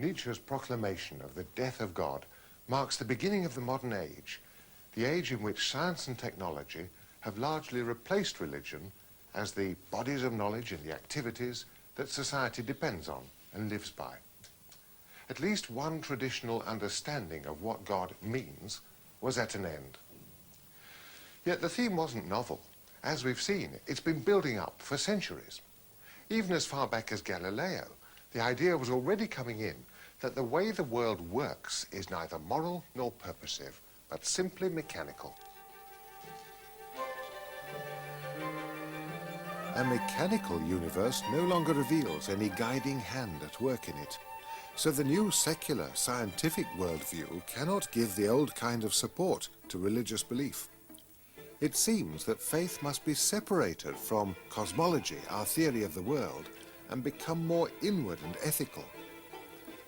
Nietzsche's proclamation of the death of God marks the beginning of the modern age, the age in which science and technology have largely replaced religion as the bodies of knowledge and the activities that society depends on and lives by. At least one traditional understanding of what God means was at an end. Yet the theme wasn't novel. As we've seen, it's been building up for centuries. Even as far back as Galileo, the idea was already coming in that the way the world works is neither moral nor purposive, but simply mechanical. A mechanical universe no longer reveals any guiding hand at work in it. So the new secular, scientific worldview cannot give the old kind of support to religious belief. It seems that faith must be separated from cosmology, our theory of the world, and become more inward and ethical.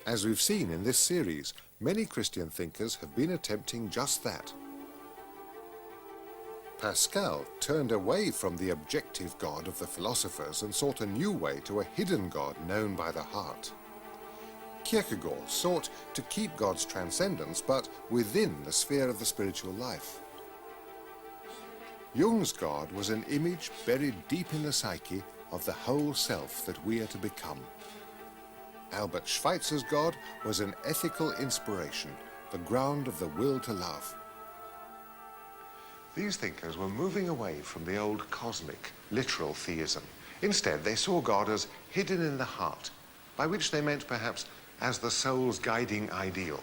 As we've seen in this series, many Christian thinkers have been attempting just that. Pascal turned away from the objective God of the philosophers and sought a new way to a hidden God known by the heart. Kierkegaard sought to keep God's transcendence, but within the sphere of the spiritual life. Jung's God was an image buried deep in the psyche of the whole self that we are to become. Albert Schweitzer's God was an ethical inspiration, the ground of the will to love. These thinkers were moving away from the old cosmic, literal theism. Instead, they saw God as hidden in the heart, by which they meant perhaps as the soul's guiding ideal.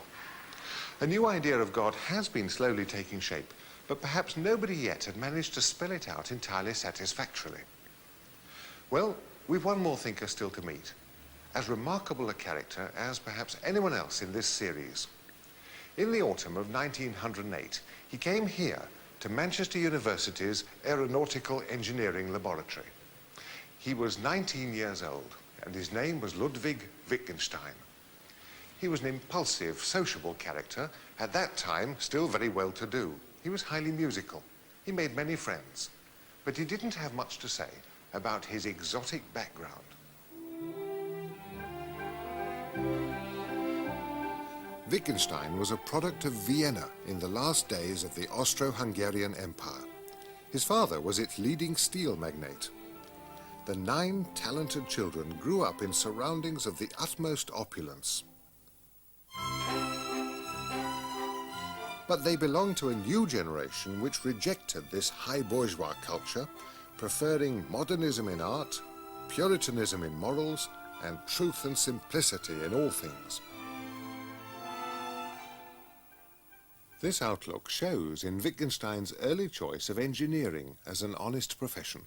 A new idea of God has been slowly taking shape, but perhaps nobody yet had managed to spell it out entirely satisfactorily. Well, we've one more thinker still to meet, as remarkable a character as perhaps anyone else in this series. In the autumn of 1908, he came here to Manchester University's Aeronautical Engineering Laboratory. He was 19 years old, and his name was Ludwig Wittgenstein. He was an impulsive, sociable character, at that time still very well-to-do. He was highly musical. He made many friends, but he didn't have much to say about his exotic background. Wittgenstein was a product of Vienna in the last days of the Austro-Hungarian Empire. His father was its leading steel magnate. The 9 talented children grew up in surroundings of the utmost opulence. But they belonged to a new generation which rejected this high bourgeois culture, preferring modernism in art, Puritanism in morals, and truth and simplicity in all things. This outlook shows in Wittgenstein's early choice of engineering as an honest profession.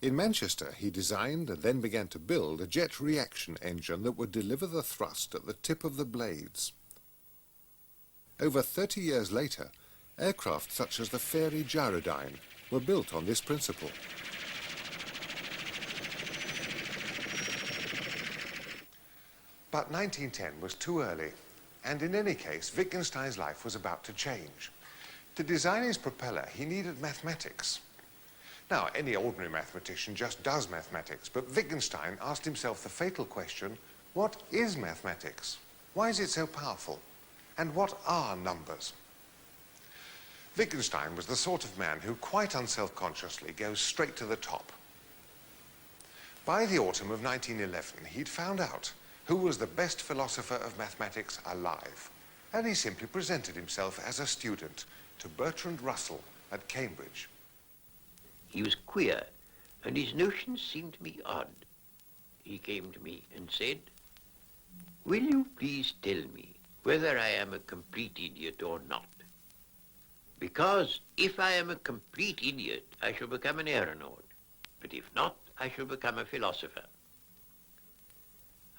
In Manchester, he designed and then began to build a jet reaction engine that would deliver the thrust at the tip of the blades. Over 30 years later, aircraft such as the Fairey Gyrodyne were built on this principle. But 1910 was too early, and in any case, Wittgenstein's life was about to change. To design his propeller, he needed mathematics. Now, any ordinary mathematician just does mathematics, but Wittgenstein asked himself the fatal question, what is mathematics? Why is it so powerful? And what are numbers? Wittgenstein was the sort of man who quite unselfconsciously goes straight to the top. By the autumn of 1911, he'd found out who was the best philosopher of mathematics alive, and he simply presented himself as a student to Bertrand Russell at Cambridge. He was queer, and his notions seemed to me odd. He came to me and said, "Will you please tell me whether I am a complete idiot or not? Because if I am a complete idiot, I shall become an aeronaut, but if not, I shall become a philosopher."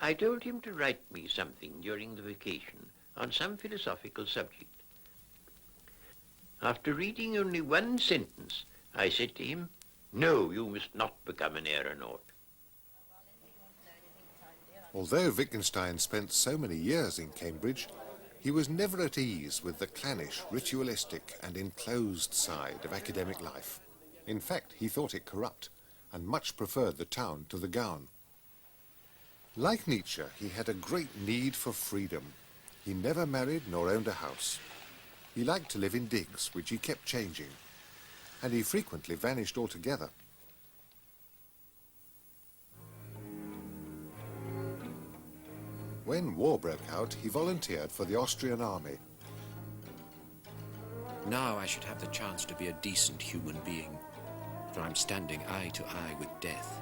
I told him to write me something during the vacation on some philosophical subject. After reading only one sentence, I said to him, "No, you must not become an aeronaut." Although Wittgenstein spent so many years in Cambridge, he was never at ease with the clannish, ritualistic and enclosed side of academic life. In fact, he thought it corrupt and much preferred the town to the gown. Like Nietzsche, he had a great need for freedom. He never married nor owned a house. He liked to live in digs, which he kept changing, and he frequently vanished altogether. When war broke out, he volunteered for the Austrian army. Now I should have the chance to be a decent human being, for I'm standing eye to eye with death.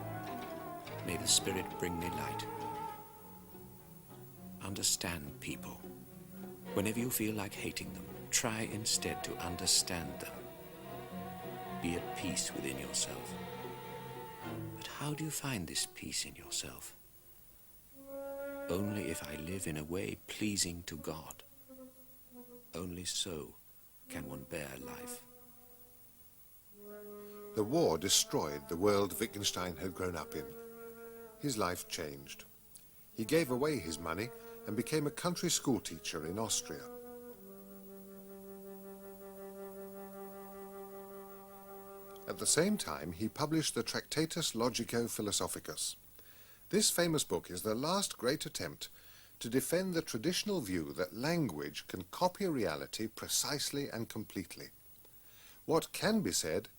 May the Spirit bring me light. Understand people. Whenever you feel like hating them, try instead to understand them. Be at peace within yourself. But how do you find this peace in yourself? Only if I live in a way pleasing to God. Only so can one bear life. The war destroyed the world Wittgenstein had grown up in. His life changed. He gave away his money and became a country school teacher in Austria. At the same time, he published the Tractatus Logico-Philosophicus. This famous book is the last great attempt to defend the traditional view that language can copy reality precisely and completely. What can be said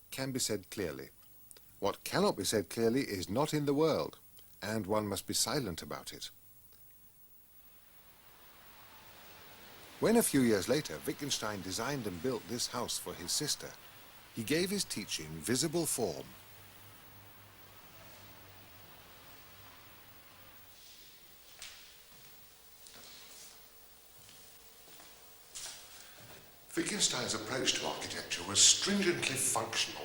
clearly. What cannot be said clearly is not in the world, and one must be silent about it. When a few years later Wittgenstein designed and built this house for his sister, he gave his teaching visible form. Wittgenstein's approach to architecture was stringently functional.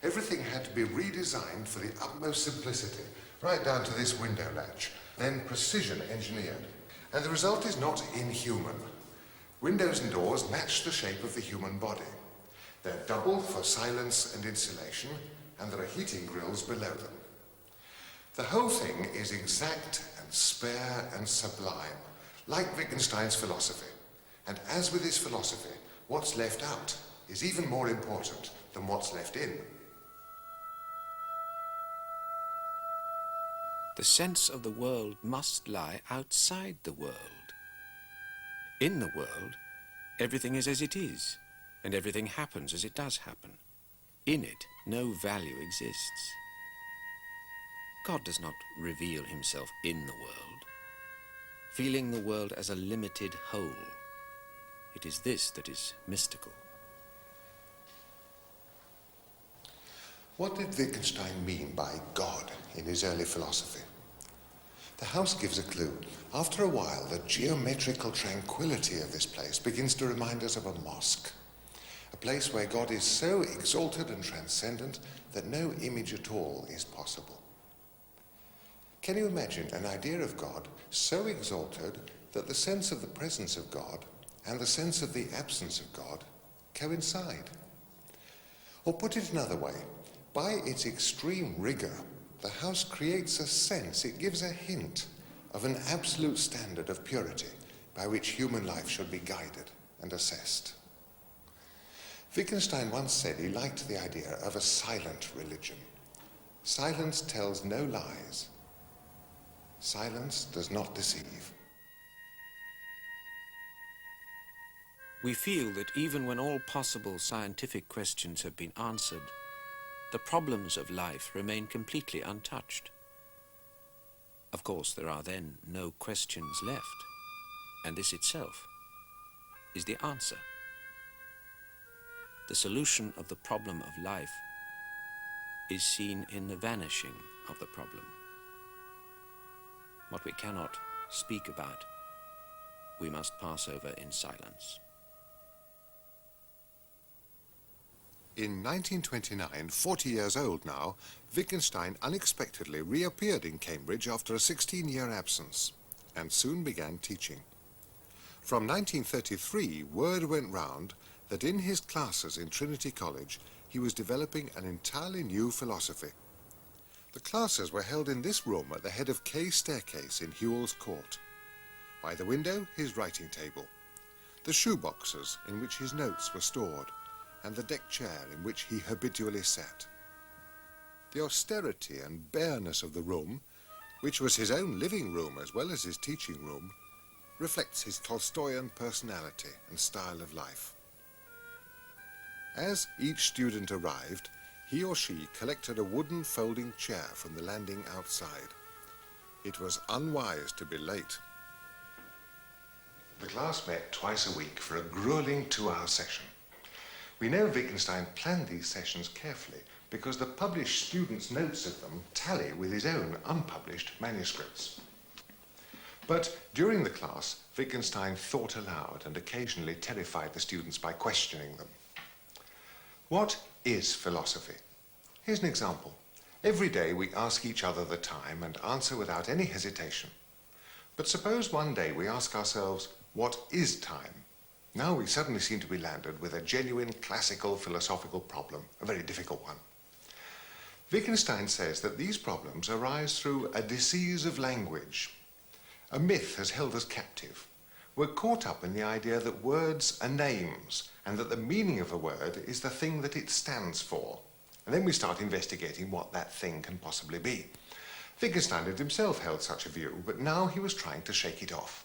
Everything had to be redesigned for the utmost simplicity, right down to this window latch, then precision engineered. And the result is not inhuman. Windows and doors match the shape of the human body. They're double for silence and insulation, and there are heating grills below them. The whole thing is exact and spare and sublime, like Wittgenstein's philosophy. And as with his philosophy, what's left out is even more important than what's left in. The sense of the world must lie outside the world. In the world, everything is as it is, and everything happens as it does happen. In it, no value exists. God does not reveal himself in the world, feeling the world as a limited whole. It is this that is mystical. What did Wittgenstein mean by God in his early philosophy? The house gives a clue. After a while, the geometrical tranquility of this place begins to remind us of a mosque, a place where God is so exalted and transcendent that no image at all is possible. Can you imagine an idea of God so exalted that the sense of the presence of God and the sense of the absence of God coincide? Or put it another way, by its extreme rigor, the house creates a sense, it gives a hint of an absolute standard of purity by which human life should be guided and assessed. Wittgenstein once said he liked the idea of a silent religion. Silence tells no lies. Silence does not deceive. We feel that even when all possible scientific questions have been answered, the problems of life remain completely untouched. Of course, there are then no questions left, and this itself is the answer. The solution of the problem of life is seen in the vanishing of the problem. What we cannot speak about, we must pass over in silence. In 1929, 40 years old now, Wittgenstein unexpectedly reappeared in Cambridge after a 16-year absence, and soon began teaching. From 1933, word went round that in his classes in Trinity College, he was developing an entirely new philosophy. The classes were held in this room at the head of K Staircase in Whewell's Court. By the window, his writing table, the shoe boxes in which his notes were stored, and the deck chair in which he habitually sat. The austerity and bareness of the room, which was his own living room as well as his teaching room, reflects his Tolstoyan personality and style of life. As each student arrived, he or she collected a wooden folding chair from the landing outside. It was unwise to be late. The class met twice a week for a grueling 2-hour session. We know Wittgenstein planned these sessions carefully because the published students' notes of them tally with his own unpublished manuscripts. But during the class, Wittgenstein thought aloud and occasionally terrified the students by questioning them. What is philosophy? Here's an example. Every day we ask each other the time and answer without any hesitation. But suppose one day we ask ourselves, what is time? Now we suddenly seem to be landed with a genuine classical philosophical problem, a very difficult one. Wittgenstein says that these problems arise through a disease of language. A myth has held us captive. We're caught up in the idea that words are names and that the meaning of a word is the thing that it stands for. And then we start investigating what that thing can possibly be. Wittgenstein had himself held such a view, but now he was trying to shake it off.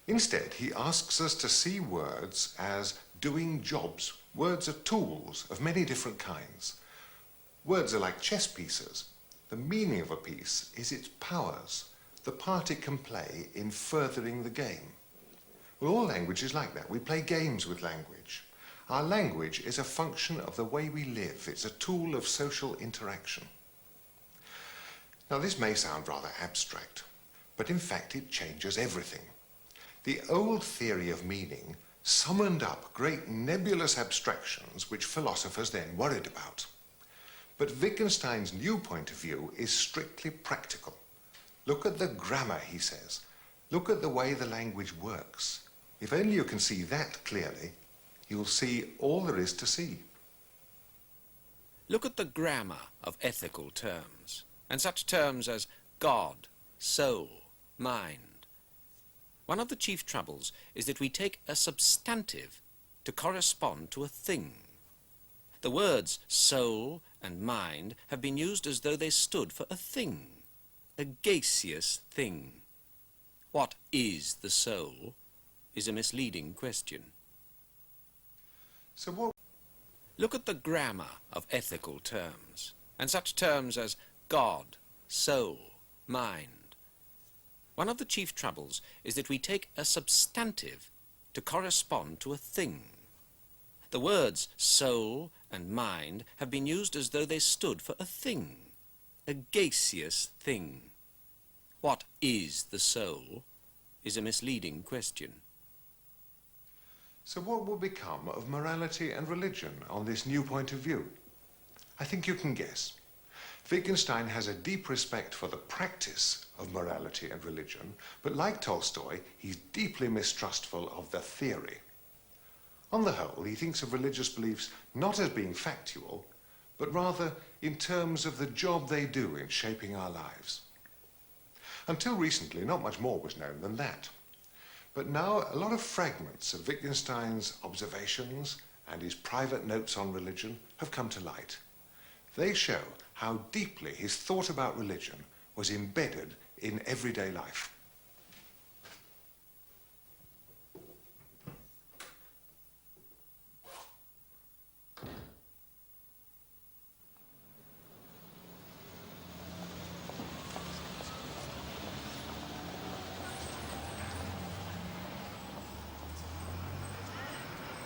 Instead, he asks us to see words as doing jobs. Words are tools of many different kinds. Words are like chess pieces. The meaning of a piece is its powers, the part it can play in furthering the game. Well, all language is like that. We play games with language. Our language is a function of the way we live. It's a tool of social interaction. Now, this may sound rather abstract, but in fact it changes everything. The old theory of meaning summoned up great nebulous abstractions which philosophers then worried about. But Wittgenstein's new point of view is strictly practical. Look at the grammar, he says. Look at the way the language works. If only you can see that clearly, you'll see all there is to see. Look at the grammar of ethical terms, and such terms as God, soul, mind. One of the chief troubles is that we take a substantive to correspond to a thing. The words soul and mind have been used as though they stood for a thing, a gaseous thing. What is the soul is a misleading question. So what? Look at the grammar of ethical terms, and such terms as God, soul, mind. One of the chief troubles is that we take a substantive to correspond to a thing. The words soul and mind have been used as though they stood for a thing, a gaseous thing. What is the soul is a misleading question. So what will become of morality and religion on this new point of view? I think you can guess. Wittgenstein has a deep respect for the practice of morality and religion, but like Tolstoy, he's deeply mistrustful of the theory. On the whole, he thinks of religious beliefs not as being factual, but rather in terms of the job they do in shaping our lives. Until recently, not much more was known than that. But now a lot of fragments of Wittgenstein's observations and his private notes on religion have come to light. They show how deeply his thought about religion was embedded in everyday life.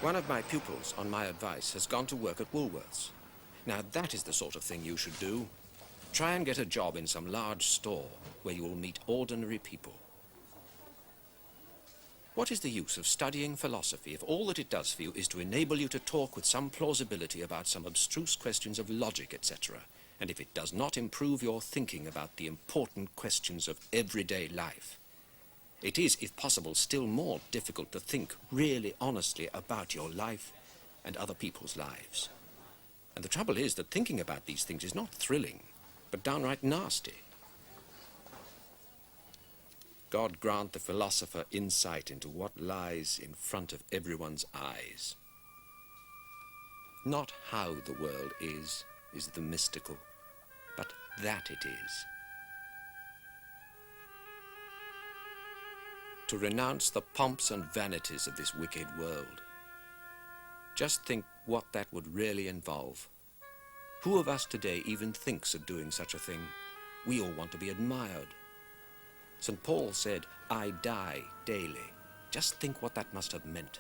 One of my pupils, on my advice, has gone to work at Woolworths. Now, that is the sort of thing you should do. Try and get a job in some large store where you will meet ordinary people. What is the use of studying philosophy if all that it does for you is to enable you to talk with some plausibility about some abstruse questions of logic, etc., and if it does not improve your thinking about the important questions of everyday life? It is, if possible, still more difficult to think really honestly about your life and other people's lives. And the trouble is that thinking about these things is not thrilling, but downright nasty. God grant the philosopher insight into what lies in front of everyone's eyes. Not how the world is the mystical, but that it is. to renounce the pomps and vanities of this wicked world. Just think what that would really involve. Who of us today even thinks of doing such a thing? We all want to be admired. St. Paul said, "I die daily." Just think what that must have meant.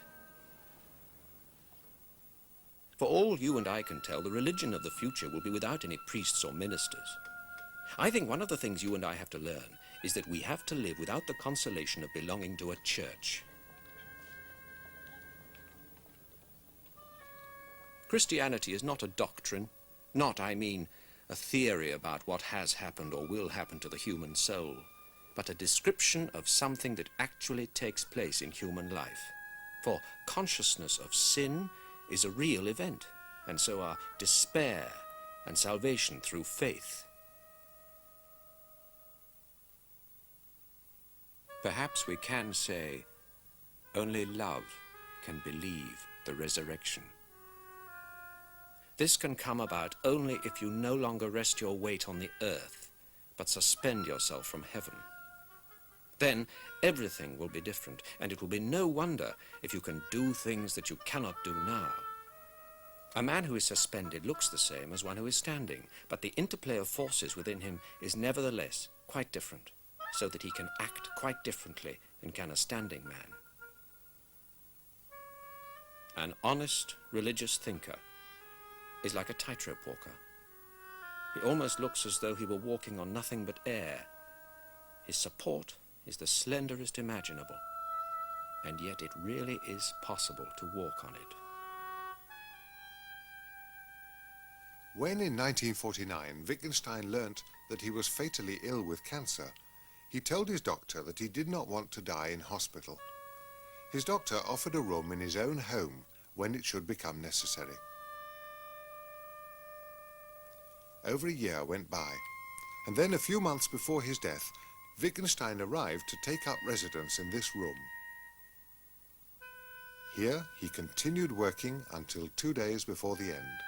For all you and I can tell, the religion of the future will be without any priests or ministers. I think one of the things you and I have to learn is that we have to live without the consolation of belonging to a church. Christianity is not a doctrine, not, I mean, a theory about what has happened or will happen to the human soul, but a description of something that actually takes place in human life. For consciousness of sin is a real event, and so are despair and salvation through faith. Perhaps we can say, only love can believe the resurrection. This can come about only if you no longer rest your weight on the earth, but suspend yourself from heaven. Then everything will be different, and it will be no wonder if you can do things that you cannot do now. A man who is suspended looks the same as one who is standing, but the interplay of forces within him is nevertheless quite different, so that he can act quite differently than can a standing man. An honest religious thinker is like a tightrope walker. He almost looks as though he were walking on nothing but air. His support is the slenderest imaginable, and yet it really is possible to walk on it. When in 1949 Wittgenstein learnt that he was fatally ill with cancer, he told his doctor that he did not want to die in hospital. His doctor offered a room in his own home when it should become necessary. Over a year went by, and then a few months before his death, Wittgenstein arrived to take up residence in this room. Here he continued working until 2 days before the end.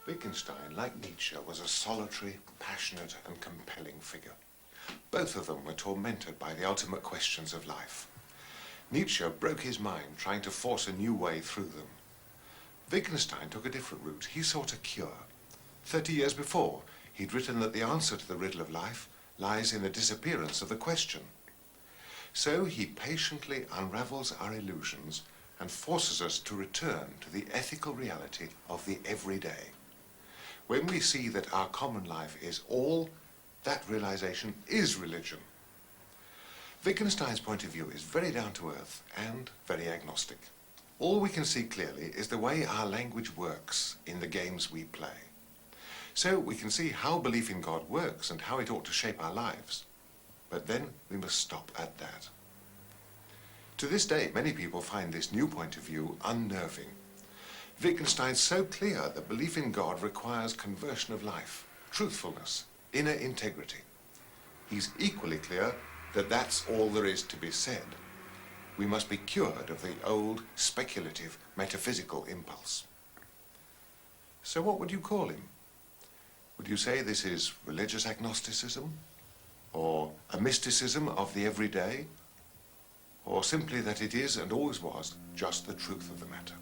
Wittgenstein, like Nietzsche, was a solitary, passionate and compelling figure. Both of them were tormented by the ultimate questions of life. Nietzsche broke his mind trying to force a new way through them. Wittgenstein took a different route. He sought a cure. 30 years before, he'd written that the answer to the riddle of life lies in the disappearance of the question. So he patiently unravels our illusions and forces us to return to the ethical reality of the everyday. When we see that our common life is all, that realization is religion. Wittgenstein's point of view is very down to earth and very agnostic. All we can see clearly is the way our language works in the games we play. So we can see how belief in God works and how it ought to shape our lives. But then we must stop at that. To this day, many people find this new point of view unnerving. Wittgenstein's so clear that belief in God requires conversion of life, truthfulness, inner integrity. He's equally clear that that's all there is to be said. We must be cured of the old, speculative, metaphysical impulse. So what would you call him? Would you say this is religious agnosticism? Or a mysticism of the everyday? Or simply that it is and always was just the truth of the matter?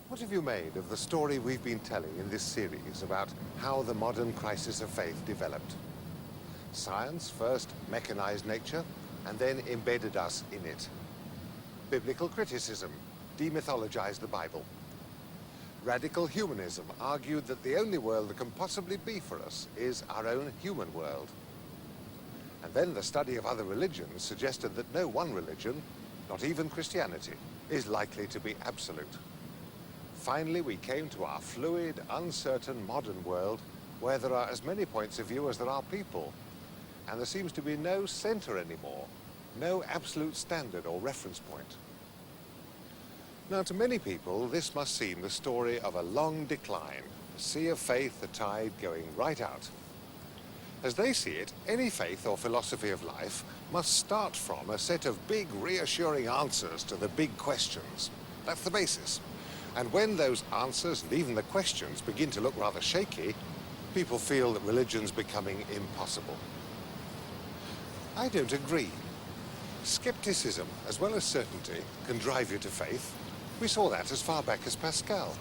What have you made of the story we've been telling in this series about how the modern crisis of faith developed? Science first mechanized nature and then embedded us in it. Biblical criticism demythologized the Bible. Radical humanism argued that the only world that can possibly be for us is our own human world. And then the study of other religions suggested that no one religion not even Christianity, is likely to be absolute. Finally, we came to our fluid, uncertain modern world where there are as many points of view as there are people, and there seems to be no center anymore, no absolute standard or reference point. Now, to many people, this must seem the story of a long decline, a sea of faith, the tide going right out. As they see it, any faith or philosophy of life must start from a set of big, reassuring answers to the big questions. That's the basis. And when those answers and even the questions begin to look rather shaky, people feel that religion's becoming impossible. I don't agree. Skepticism, as well as certainty, can drive you to faith. We saw that as far back as Pascal.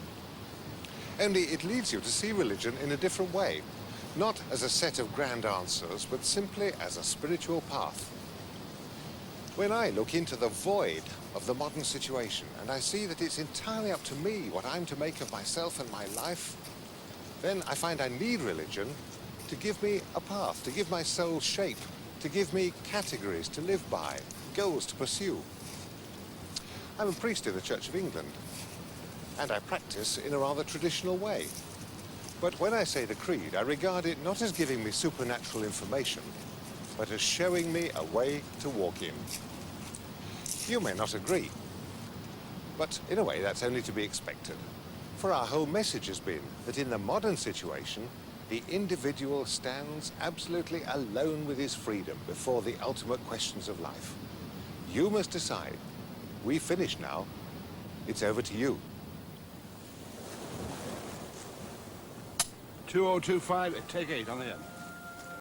Only it leads you to see religion in a different way, not as a set of grand answers, but simply as a spiritual path. When I look into the void of the modern situation and I see that it's entirely up to me what I'm to make of myself and my life, then I find I need religion to give me a path, to give my soul shape, to give me categories to live by, goals to pursue. I'm a priest in the Church of England, and I practice in a rather traditional way. But when I say the creed, I regard it not as giving me supernatural information, but as showing me a way to walk in. You may not agree, but in a way that's only to be expected. For our whole message has been that in the modern situation, the individual stands absolutely alone with his freedom before the ultimate questions of life. You must decide. We've finished now. It's over to you. 2025, take 8 on the end.